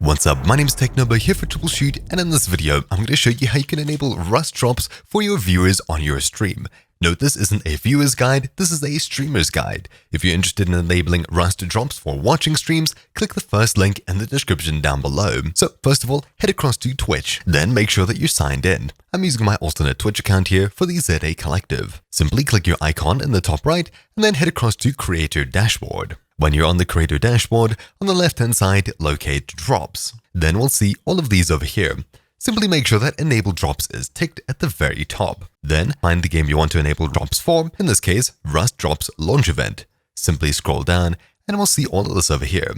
What's up, my name is TechNobo here for TroubleChute, and in this video, I'm going to show you how you can enable Rust drops for your viewers on your stream. Note this isn't a viewer's guide, this is a streamer's guide. If you're interested in enabling Rust drops for watching streams, click the first link in the description down below. So first of all, head across to Twitch, then make sure that you're signed in. I'm using my alternate Twitch account here for the ZA Collective. Simply click your icon in the top right, and then head across to Creator Dashboard. When you're on the Creator Dashboard, on the left-hand side, locate Drops. Then we'll see all of these over here. Simply make sure that Enable Drops is ticked at the very top. Then find the game you want to enable drops for, in this case, Rust Drops Launch Event. Simply scroll down, and we'll see all of this over here.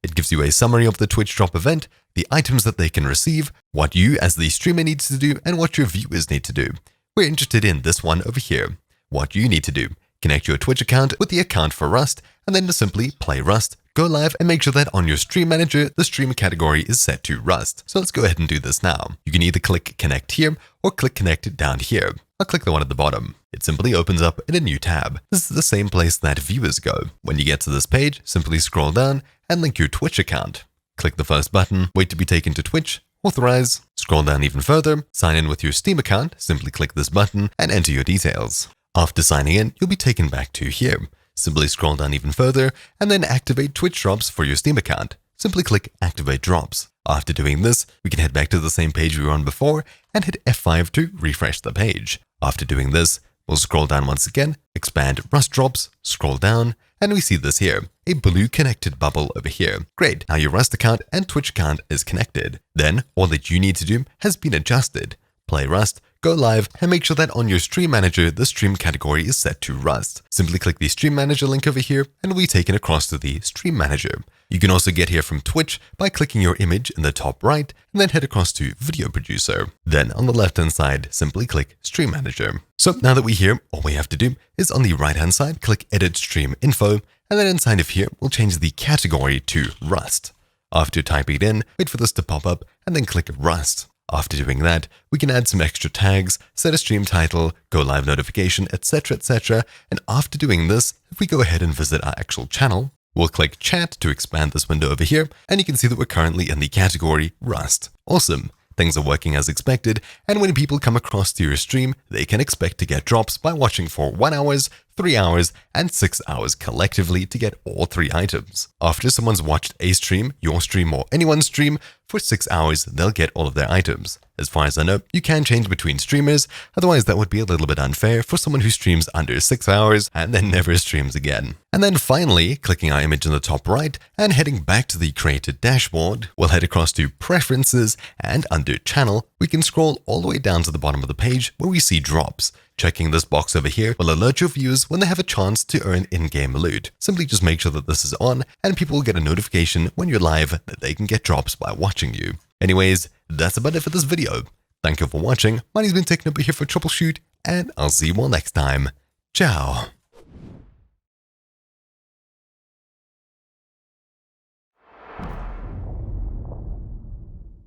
It gives you a summary of the Twitch drop event, the items that they can receive, what you as the streamer needs to do, and what your viewers need to do. We're interested in this one over here. What you need to do. Connect your Twitch account with the account for Rust, and then to simply play Rust, go live, and make sure that on your stream manager, the stream category is set to Rust. So let's go ahead and do this now. You can either click Connect here, or click Connect down here. I'll click the one at the bottom. It simply opens up in a new tab. This is the same place that viewers go. When you get to this page, simply scroll down and link your Twitch account. Click the first button, wait to be taken to Twitch, authorize, scroll down even further, sign in with your Steam account, simply click this button and enter your details. After signing in, you'll be taken back to here. Simply scroll down even further and then activate Twitch drops for your Steam account. Simply click Activate Drops. After doing this, we can head back to the same page we were on before and hit F5 to refresh the page. After doing this, we'll scroll down once again, expand Rust Drops, scroll down, and we see this here, a blue connected bubble over here. Great, now your Rust account and Twitch account is connected. Then, all that you need to do has been adjusted. Play Rust, go live, and make sure that on your stream manager, the stream category is set to Rust. Simply click the stream manager link over here, and we'll be taken across to the stream manager. You can also get here from Twitch by clicking your image in the top right, and then head across to Video Producer. Then on the left-hand side, simply click Stream Manager. So now that we're here, all we have to do is on the right-hand side, click Edit Stream Info, and then inside of here, we'll change the category to Rust. After typing it in, wait for this to pop up, and then click Rust. After doing that, we can add some extra tags, set a stream title, go live notification, etc, etc. And after doing this, if we go ahead and visit our actual channel, we'll click Chat to expand this window over here, and you can see that we're currently in the category Rust. Awesome! Things are working as expected, and when people come across to your stream, they can expect to get drops by watching for 1 hour, 3 hours, and 6 hours collectively to get all 3 items. After someone's watched a stream, your stream, or anyone's stream, for 6 hours, they'll get all of their items. As far as I know, you can change between streamers, otherwise that would be a little bit unfair for someone who streams under 6 hours and then never streams again. And then finally, clicking our image in the top right and heading back to the Creator Dashboard, we'll head across to Preferences, and under Channel, we can scroll all the way down to the bottom of the page where we see drops. Checking this box over here will alert your viewers when they have a chance to earn in-game loot. Simply just make sure that this is on, and people will get a notification when you're live that they can get drops by watching you. Anyways, that's about it for this video. Thank you for watching. My name's been TechNobo here for TroubleChute, and I'll see you all next time. Ciao.